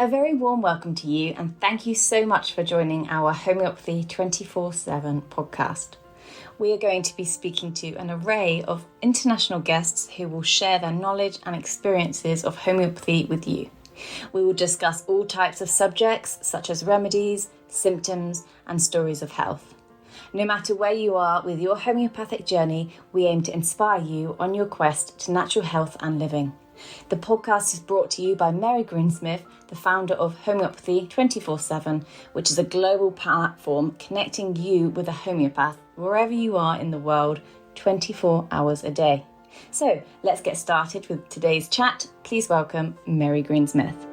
A very warm welcome to you, and thank you so much for joining our Homeopathy 24/7 podcast. We are going to be speaking to an array of international guests who will share their knowledge and experiences of homeopathy with you. We will discuss all types of subjects such as remedies, symptoms, and stories of health. No matter where you are with your homeopathic journey, we aim to inspire you on your quest to natural health and living. The podcast is brought to you by Mary Greensmith, the founder of Homeopathy 24/7, which is a global platform connecting you with a homeopath wherever you are in the world, 24 hours a day. So let's get started with today's chat. Please welcome Mary Greensmith.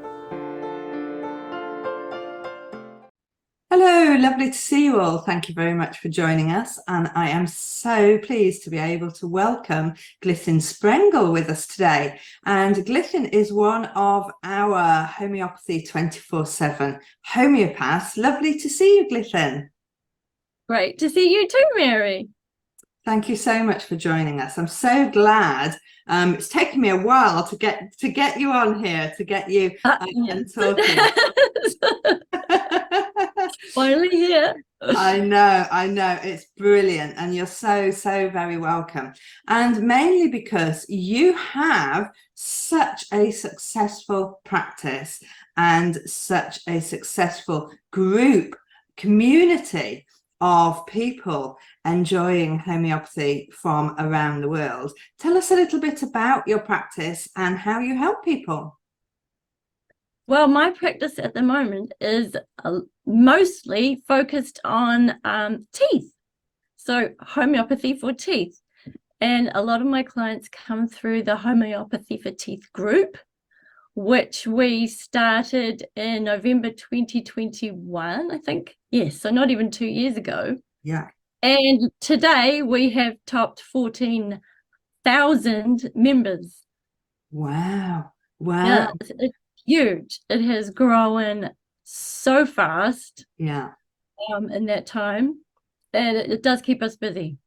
Hello, lovely to see you all. Thank you very much for joining us. And I am so pleased to be able to welcome Glythyn Sprengel with us today. And Glythyn is one of our Homeopathy 24/7 homeopaths. Lovely to see you, Glythyn. Great to see you too, Mary. Thank you so much for joining us. I'm so glad. It's taken me a while to get you on here, to get you and talking. Finally here. I know. It's brilliant. And you're so very welcome. And mainly because you have such a successful practice and such a successful community of people enjoying homeopathy from around the world. Tell us a little bit about your practice and how you help people. Well, my practice at the moment is mostly focused on teeth. So homeopathy for teeth. And a lot of my clients come through the Homeopathy for Teeth group, which we started in November 2021, I think. Yes, so not even 2 years ago. Yeah. And today we have topped 14,000 members. Wow. Yeah, it's huge. It has grown so fast. Yeah. In that time. And it does keep us busy.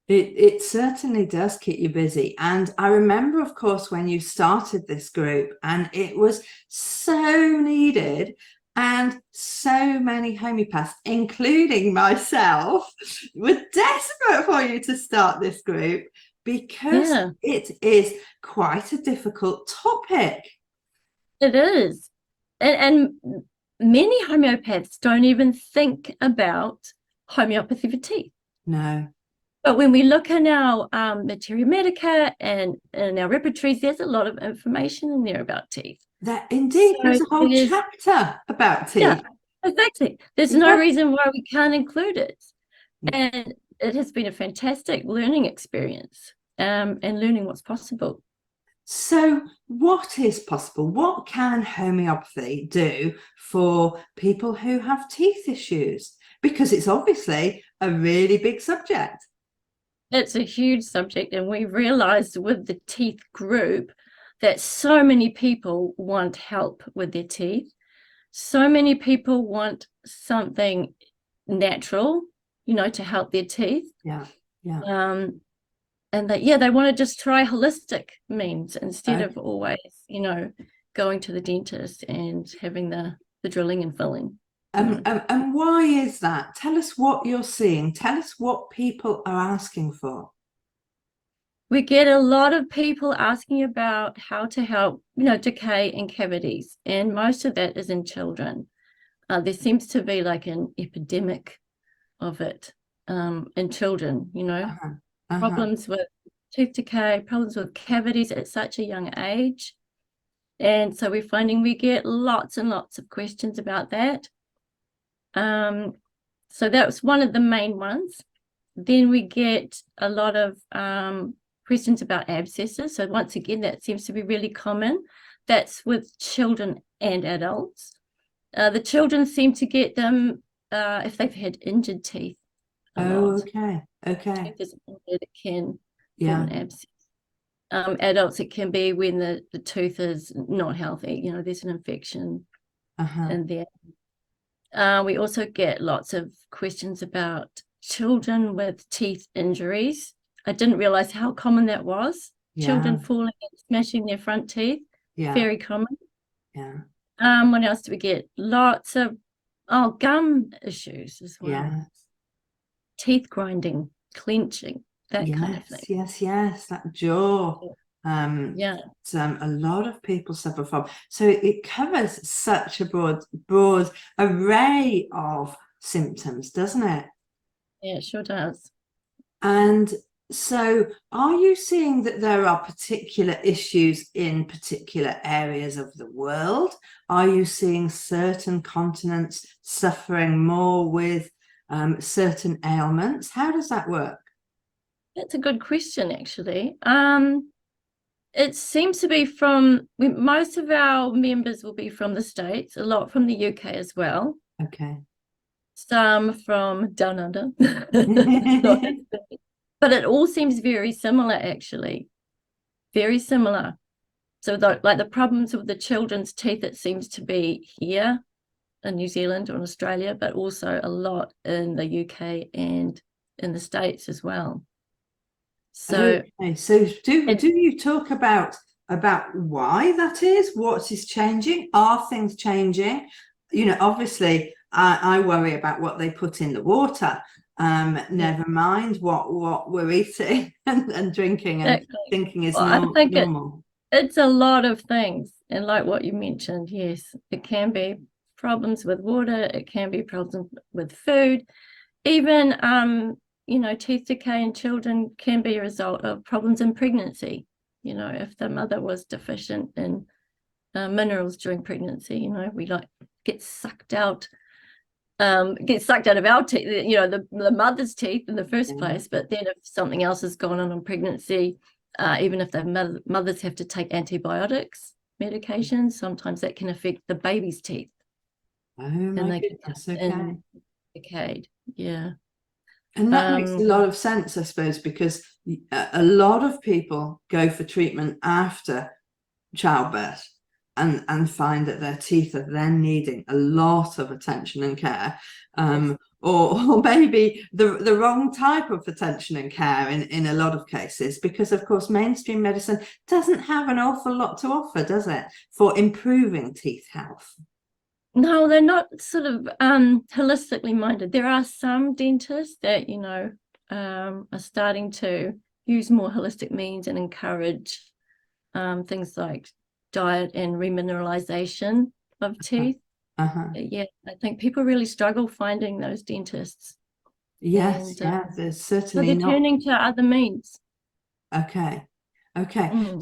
It certainly does keep you busy. And I remember, of course, when you started this group, and it was so needed, and so many homeopaths, including myself, were desperate for you to start this group because it is quite a difficult topic. It is. And many homeopaths don't even think about homeopathy for teeth. No. But when we look in our Materia Medica and in our repertories, there's a lot of information in there about teeth. Indeed, there's a whole chapter about teeth. Yeah, exactly. There's no reason why we can't include it. And it has been a fantastic learning experience and learning what's possible. So what is possible? What can homeopathy do for people who have teeth issues? Because it's obviously a really big subject. It's a huge subject, and we realized with the teeth group that so many people want help with their teeth. So many people want something natural, to help their teeth. Yeah. And they want to just try holistic means instead of always, going to the dentist and having the drilling and filling. And why is that? Tell us what you're seeing. Tell us what people are asking for. We get a lot of people asking about how to help, decay and cavities. And most of that is in children. There seems to be like an epidemic of it in children, problems with tooth decay, problems with cavities at such a young age. And so we're finding we get lots and lots of questions about that. So that's one of the main ones. Then we get a lot of questions about abscesses. So once again, that seems to be really common. That's with children and adults. The children seem to get them if they've had injured teeth. Okay. It can form an abscess. Adults, it can be when the tooth is not healthy. There's an infection in there. We also get lots of questions about children with teeth injuries. I didn't realize how common that was. Children falling and smashing their front teeth. Very common. What else do we get? Lots of gum issues as well. Yes. Teeth grinding, clenching, that kind of thing. Yes, that jaw. Yeah. A lot of people suffer from. So it covers such a broad array of symptoms, doesn't it? Yeah, it sure does. And so are you seeing that there are particular issues in particular areas of the world? Are you seeing certain continents suffering more with certain ailments? How does that work? That's a good question, actually. It seems to be from most of our members will be from the States, a lot from the UK as well. Okay. Some from down under. But it all seems very similar, actually. Very similar. So like the problems with the children's teeth, it seems to be here in New Zealand or in Australia, but also a lot in the UK and in the States as well. So, okay. So do you talk about why that is? What is changing? Are things changing? You know, obviously, I worry about what they put in the water. Never mind what we're eating and drinking and thinking is normal. It's a lot of things. And like what you mentioned, yes, it can be problems with water, it can be problems with food, even teeth decay in children can be a result of problems in pregnancy. If the mother was deficient in minerals during pregnancy, we get sucked out of our teeth, the mother's teeth in the first place. But then if something else has gone on in pregnancy, even if the mothers have to take antibiotics medications, sometimes that can affect the baby's teeth. Oh my goodness, okay. Decayed, yeah. And that makes a lot of sense, I suppose, because a lot of people go for treatment after childbirth and find that their teeth are then needing a lot of attention and care, or maybe the wrong type of attention and care in a lot of cases, because of course mainstream medicine doesn't have an awful lot to offer, does it, for improving teeth health? No, they're not sort of holistically minded. There are some dentists that, are starting to use more holistic means and encourage things like diet and remineralization of teeth. Yeah, I think people really struggle finding those dentists. Yes, there's certainly so they're turning to other means. Okay.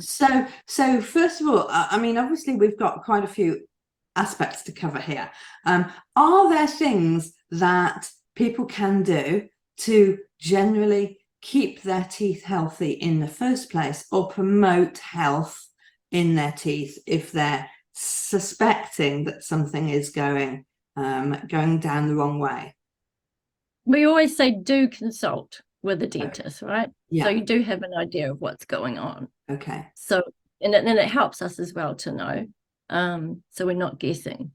So first of all, I mean, obviously we've got quite a few aspects to cover here. Are there things that people can do to generally keep their teeth healthy in the first place, or promote health in their teeth if they're suspecting that something is going down the wrong way? We always say do consult with a dentist, right? Yeah. So you do have an idea of what's going on. Okay. So and it helps us as well to know. So we're not guessing.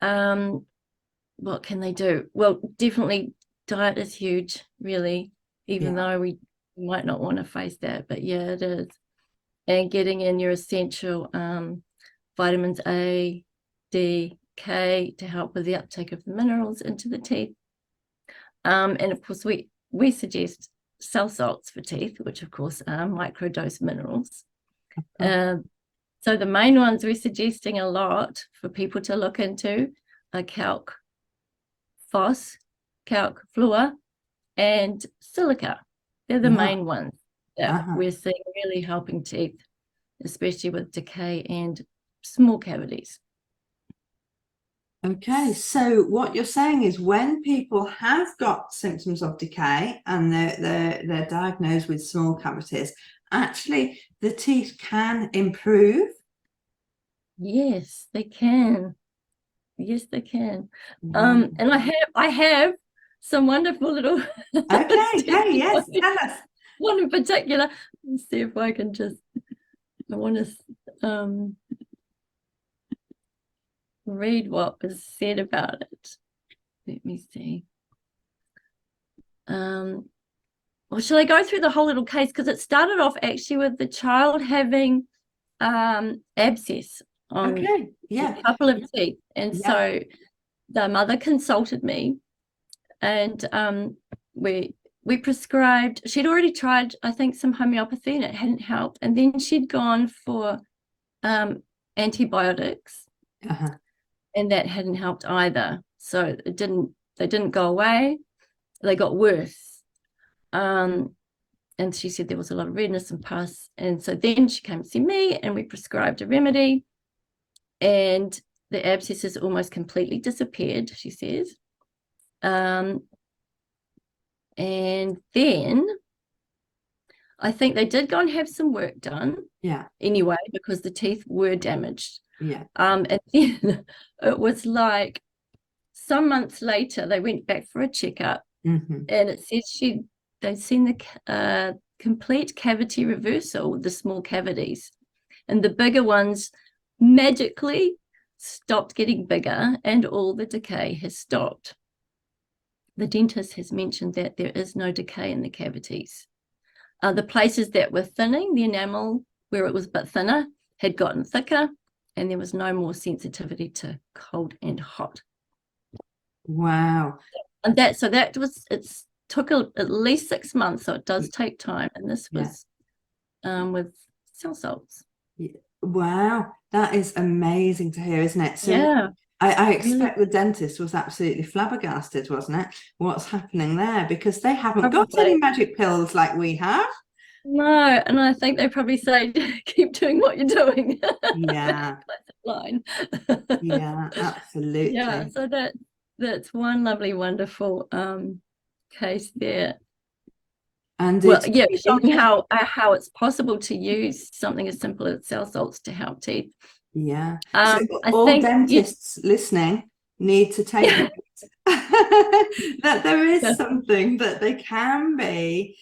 What can they do? Well, definitely diet is huge, really, even though we might not want to face that, but yeah, it is. And getting in your essential vitamins A, D, K to help with the uptake of the minerals into the teeth. And of course, we suggest cell salts for teeth, which of course are microdose minerals. So the main ones we're suggesting a lot for people to look into are calc, phos, calc fluor, and silica. They're the main ones that we're seeing really helping teeth, especially with decay and small cavities. Okay, so what you're saying is when people have got symptoms of decay and they're diagnosed with small cavities, actually the teeth can improve? Yes, they can. Yes, they can. And I have some wonderful little yes, tell us. One in particular. Let's see if I can I want to read what was said about it. Let me see. Well, shall I go through the whole little case? Because it started off actually with the child having abscess on Okay. Yeah. a couple of teeth. And Yeah. so the mother consulted me, and we prescribed. She'd already tried, I think, some homeopathy, and it hadn't helped. And then she'd gone for antibiotics, and that hadn't helped either. So they didn't go away. They got worse. And she said there was a lot of redness and pus. And so then she came to see me, and we prescribed a remedy, and the abscesses almost completely disappeared, she says. And then I think they did go and have some work done. Yeah. Anyway, because the teeth were damaged. Yeah. And then it was like some months later, they went back for a checkup, and it says they'd seen the complete cavity reversal, the small cavities, and the bigger ones magically stopped getting bigger, and all the decay has stopped. The dentist has mentioned that there is no decay in the cavities. The places that were thinning, the enamel where it was a bit thinner, had gotten thicker, and there was no more sensitivity to cold and hot. Wow. And it took at least 6 months, so it does take time. And this was with cell salts. Wow, that is amazing to hear, isn't it? So yeah, I expect the dentist was absolutely flabbergasted, wasn't it? What's happening there? Because they haven't got any magic pills like we have. No, and I think they probably say, keep doing what you're doing. Yeah. Classic line. Yeah, absolutely. Yeah, so that's one lovely, wonderful case there. And showing how it's possible to use something as simple as cell salts to help teeth. Yeah. So all dentists listening need to take that there is something that they can be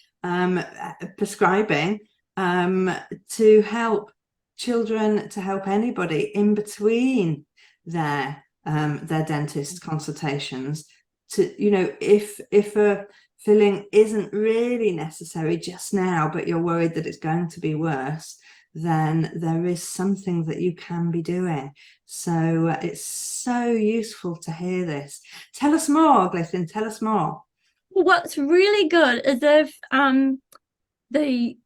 prescribing to help children, to help anybody in between their dentist consultations, to, you know, if a filling isn't really necessary just now, but you're worried that it's going to be worse, then there is something that you can be doing. So it's so useful to hear this. Tell us more, Glythyn, tell us more. Well, what's really good is if the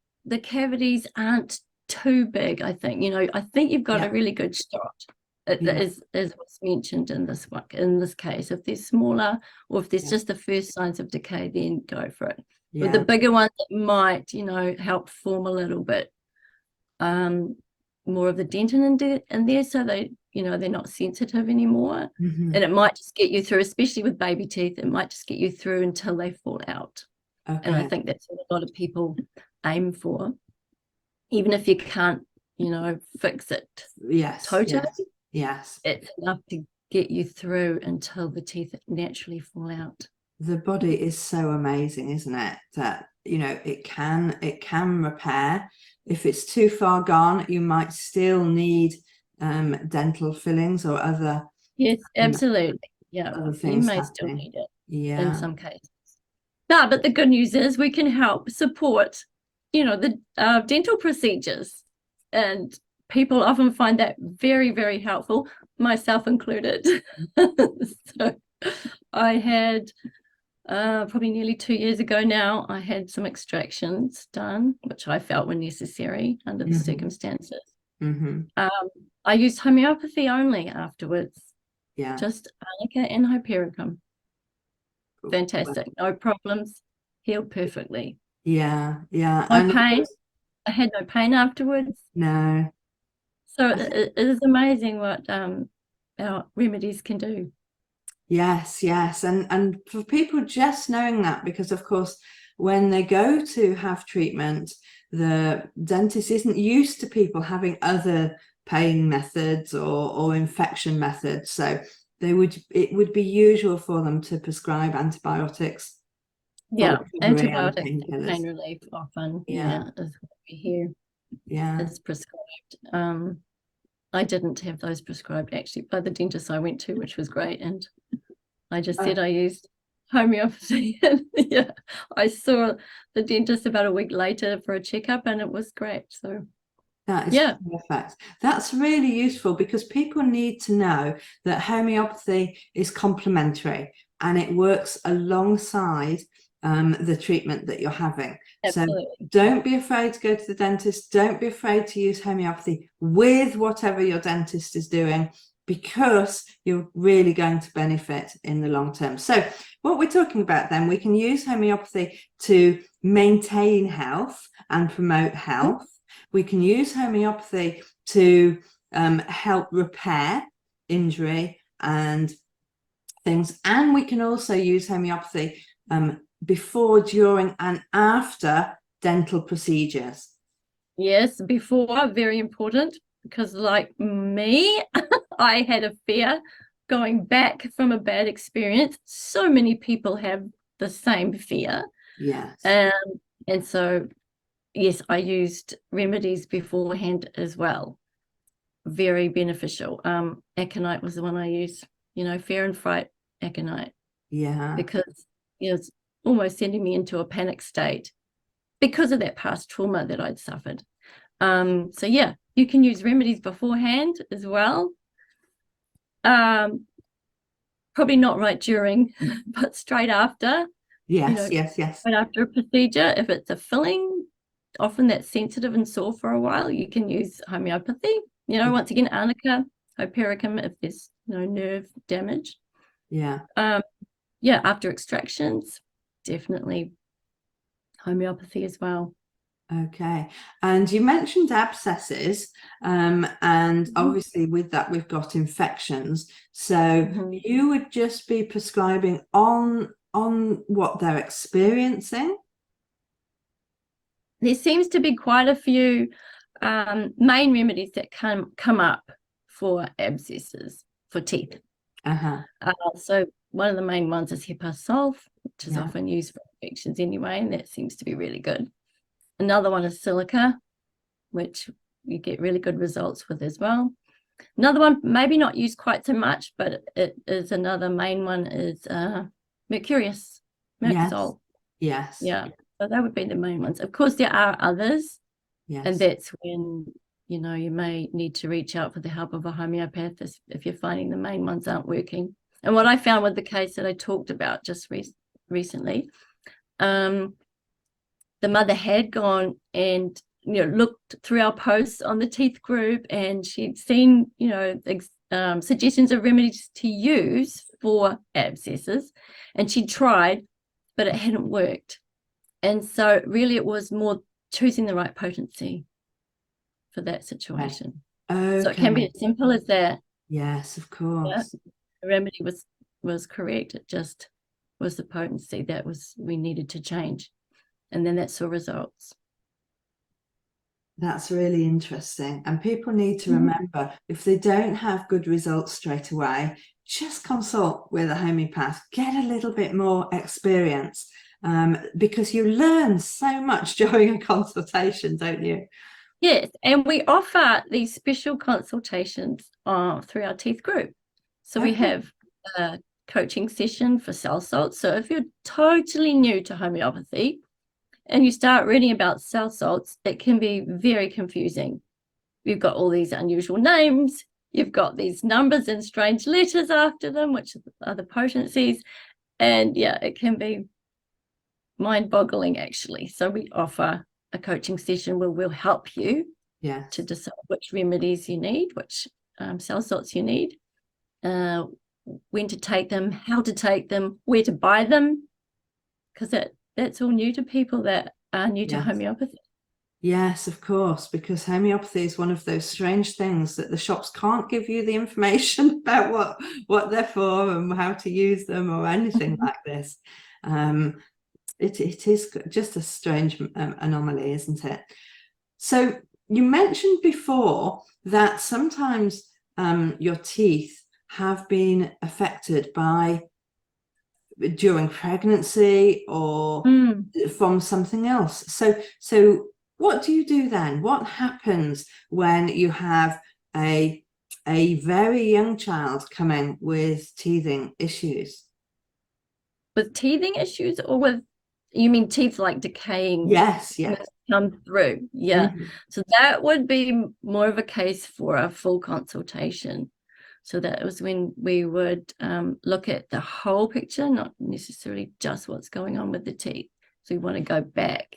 cavities aren't too big, I think, I think you've got a really good shot. Is what's mentioned in this one, in this case. If they're smaller, or if there's just the first signs of decay, then go for it. With the bigger ones, it might, help form a little bit more of the dentin in there, so they, they're not sensitive anymore. And it might just get you through, especially with baby teeth, it might just get you through until they fall out. And I think that's what a lot of people aim for, even if you can't, fix it totally. Yes. It's enough to get you through until the teeth naturally fall out. The body is so amazing, isn't it? That, it can repair. If it's too far gone, you might still need dental fillings or other. Yes, absolutely. Yeah, other things you may happening. still need it in some cases. No, but the good news is we can help support, the dental procedures, and people often find that very, very helpful, myself included. So I had probably nearly 2 years ago now, I had some extractions done, which I felt were necessary under the circumstances. I used homeopathy only afterwards. Just arnica and hypericum. Fantastic. No problems. Healed perfectly. No pain. I had no pain afterwards. No. So it is amazing what our remedies can do. Yes. And for people just knowing that, because of course, when they go to have treatment, the dentist isn't used to people having other pain methods or infection methods. So it would be usual for them to prescribe antibiotics. Antibiotics and pain relief often. Is what we hear. Is prescribed. I didn't have those prescribed actually by the dentist I went to, which was great. And I just said I used homeopathy. And I saw the dentist about a week later for a checkup, and it was great. So That is perfect. That's really useful because people need to know that homeopathy is complementary and it works alongside the treatment that you're having. Absolutely. So don't be afraid to go to the dentist. Don't be afraid to use homeopathy with whatever your dentist is doing, because you're really going to benefit in the long term. So what we're talking about then, we can use homeopathy to maintain health and promote health. We can use homeopathy to help repair injury and things. And we can also use homeopathy before, during, and after dental procedures. Yes, before, very important, because like me, I had a fear going back from a bad experience. So many people have the same fear. Yes. And so, yes, I used remedies beforehand as well. Very beneficial. Aconite was the one I used, fear and fright aconite. Yeah. Because it's almost sending me into a panic state because of that past trauma that I'd suffered. So yeah, you can use remedies beforehand as well. Probably not right during, but straight after. Yes, yes. Right after a procedure, if it's a filling, often that's sensitive and sore for a while, you can use homeopathy. Once again, arnica, hypericum if there's no nerve damage. Yeah. After extractions, definitely homeopathy as well. Okay. And you mentioned abscesses, and obviously with that we've got infections. So you would just be prescribing on what they're experiencing? There seems to be quite a few main remedies that come up for abscesses for teeth. So one of the main ones is Hepar-sulf, which is often used for infections anyway, and that seems to be really good. Another one is silica, which you get really good results with as well. Another one, maybe not used quite so much, but it is another main one is Mercosol. Yes. Yeah. So that would be the main ones. Of course, there are others. Yes. And that's when, you may need to reach out for the help of a homeopath if you're finding the main ones aren't working. And what I found with the case that I talked about just recently, the mother had gone and looked through our posts on the teeth group, and she'd seen suggestions of remedies to use for abscesses, and she tried, but it hadn't worked. And so really it was more choosing the right potency for that situation. Okay. So it can be as simple as that. Yes, of course. The remedy was correct. It just was the potency that we needed to change, and then that saw results. That's really interesting. And people need to remember, if they don't have good results straight away, just consult with a homeopath, get a little bit more experience, because you learn so much during a consultation, don't you? Yes, and we offer these special consultations through our teeth group. So we have a coaching session for cell salts. So if you're totally new to homeopathy and you start reading about cell salts, it can be very confusing. You've got all these unusual names, you've got these numbers and strange letters after them, which are the potencies, and it can be mind-boggling actually. So we offer a coaching session where we'll help you to decide which remedies you need, which cell salts you need, when to take them, how to take them, where to buy them, because that's all new to people that are new to homeopathy. Yes, of course, because homeopathy is one of those strange things that the shops can't give you the information about what they're for and how to use them or anything like this. It is just a strange anomaly, isn't it? So you mentioned before that sometimes your teeth have been affected during pregnancy or from something else. So what do you do then? What happens when you have a very young child coming with teething issues? With teething issues, or you mean teeth like decaying? Yes. come through. Yeah. So that would be more of a case for a full consultation. So that was when we would look at the whole picture, not necessarily just what's going on with the teeth. So we want to go back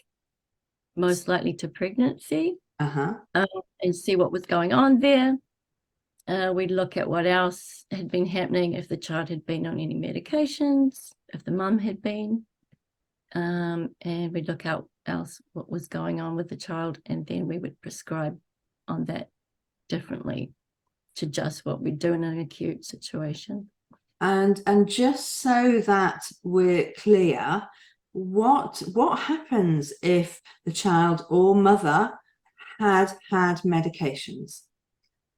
most likely to pregnancy and see what was going on there. We'd look at what else had been happening, if the child had been on any medications, if the mum had been, and we'd look out else what was going on with the child, and then we would prescribe on that differently to just what we do in an acute situation. And just so that we're clear, what happens if the child or mother had medications?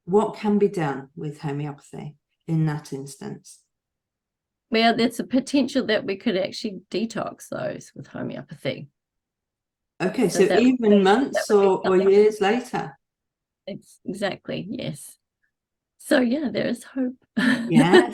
What can be done with homeopathy in that instance? Well, there's a potential that we could actually detox those with homeopathy. Okay, so even months or years later. Exactly, yes. So yeah, there is hope. Yeah,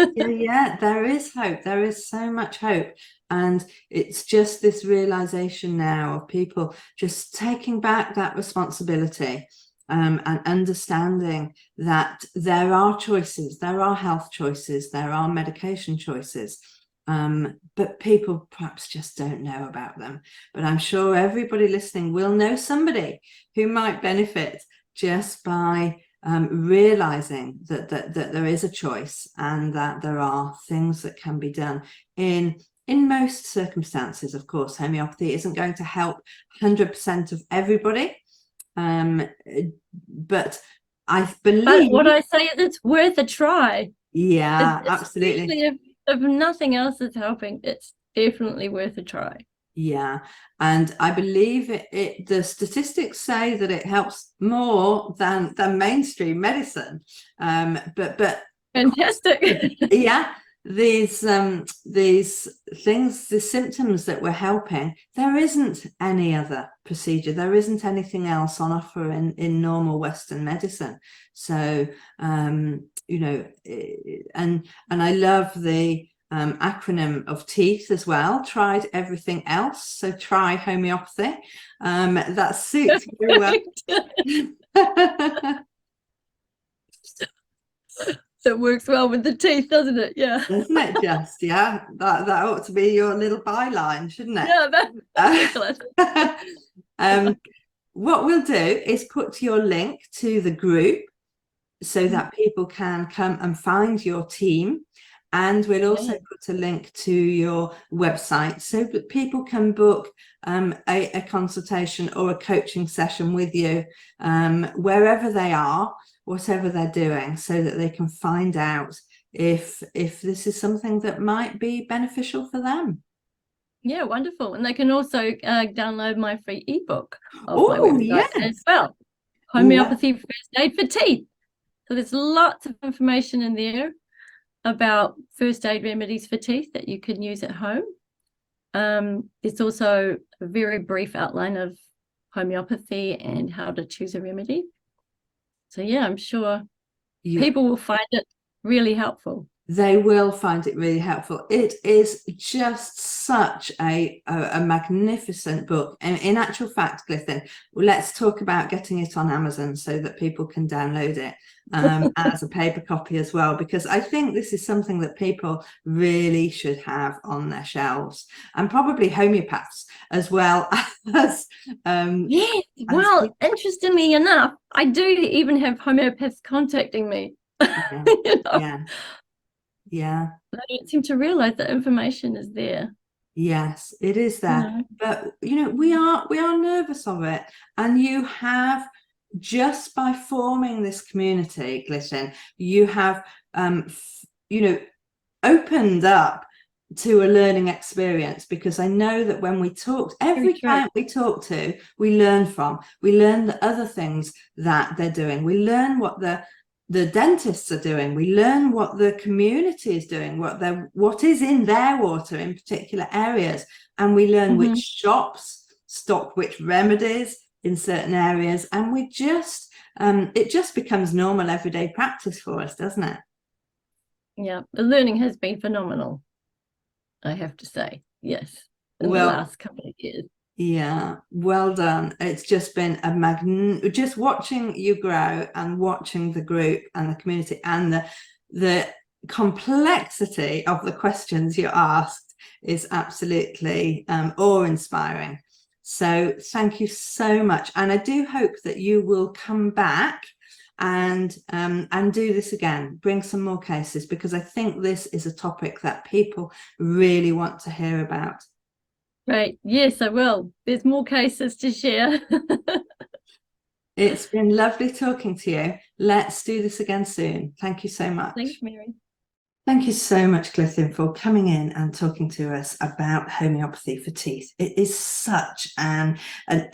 there is hope. There is so much hope. And it's just this realization now of people just taking back that responsibility and understanding that there are choices, there are health choices, there are medication choices, but people perhaps just don't know about them. But I'm sure everybody listening will know somebody who might benefit just by realizing that there is a choice and that there are things that can be done in most circumstances. Of course, homeopathy isn't going to help 100% of everybody, but I believe. But what I say is it's worth a try. Yeah, absolutely. If nothing else is helping, it's definitely worth a try. Yeah, and I believe the statistics say that it helps more than mainstream medicine. But fantastic. Yeah, these things, the symptoms that we're helping, there isn't any other procedure, there isn't anything else on offer in normal Western medicine. So you know, and I love the acronym of teeth as well. Tried everything else, so try homeopathy. That suits very well. So it works well with the teeth, doesn't it? Yeah. Doesn't it just? Yeah, that ought to be your little byline, shouldn't it? Yeah, that's what we'll do is put your link to the group so that people can come and find your team. And we'll also put a link to your website so that people can book a consultation or a coaching session with you wherever they are, whatever they're doing, so that they can find out if this is something that might be beneficial for them. Yeah, wonderful. And they can also download my free ebook of my website as well. Homeopathy First Aid for Teeth. So there's lots of information in there about first aid remedies for teeth that you can use at home. There's also a very brief outline of homeopathy and how to choose a remedy. So yeah, I'm sure people will find it really helpful. They will find it really helpful. It is just such a magnificent book. And in actual fact, Glythyn, let's talk about getting it on Amazon so that people can download it as a paper copy as well, because I think this is something that people really should have on their shelves, and probably homeopaths as well as yeah, well, interestingly enough, I do even have homeopaths contacting me. Yeah. You know? Yeah. I don't seem to realize that information is there. Yes, it is there. But you know, we are nervous of it. And you have, just by forming this community, Glisten, you have you know, opened up to a learning experience, because I know that when we talked, every client we talk to, we learn from. We learn the other things that they're doing. We learn what the dentists are doing. We learn what the community is doing, what is in their water in particular areas, and we learn which shops stock which remedies in certain areas, and we just it just becomes normal everyday practice for us, doesn't it? Yeah, the learning has been phenomenal, I have to say. Yes, in the last couple of years. Yeah, well done. It's just been just watching you grow and watching the group and the community and the complexity of the questions you asked is absolutely awe-inspiring. So thank you so much. And I do hope that you will come back and do this again, bring some more cases, because I think this is a topic that people really want to hear about. Great. Yes, I will. There's more cases to share. It's been lovely talking to you. Let's do this again soon. Thank you so much. Thanks, Mary. Thank you so much, Glythyn, for coming in and talking to us about homeopathy for teeth. It is such an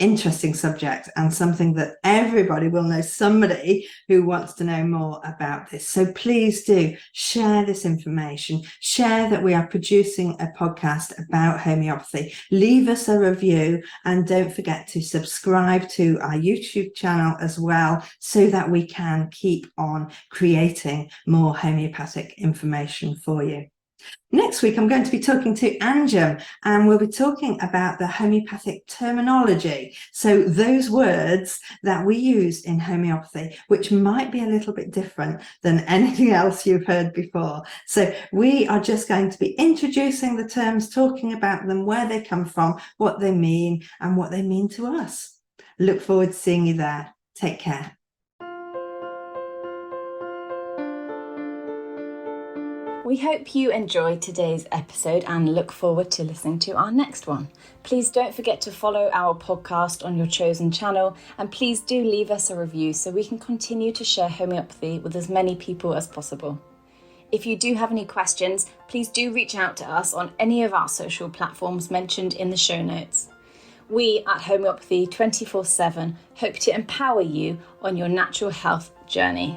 interesting subject and something that everybody will know somebody who wants to know more about this. So please do share this information, share that we are producing a podcast about homeopathy, leave us a review, and don't forget to subscribe to our YouTube channel as well, so that we can keep on creating more homeopathic information for you. Next week, I'm going to be talking to Anjum, and we'll be talking about the homeopathic terminology. So those words that we use in homeopathy, which might be a little bit different than anything else you've heard before. So we are just going to be introducing the terms, talking about them, where they come from, what they mean, and what they mean to us. Look forward to seeing you there. Take care. We hope you enjoyed today's episode and look forward to listening to our next one. Please don't forget to follow our podcast on your chosen channel, and please do leave us a review so we can continue to share homeopathy with as many people as possible. If you do have any questions, please do reach out to us on any of our social platforms mentioned in the show notes. We at Homeopathy 24/7 hope to empower you on your natural health journey.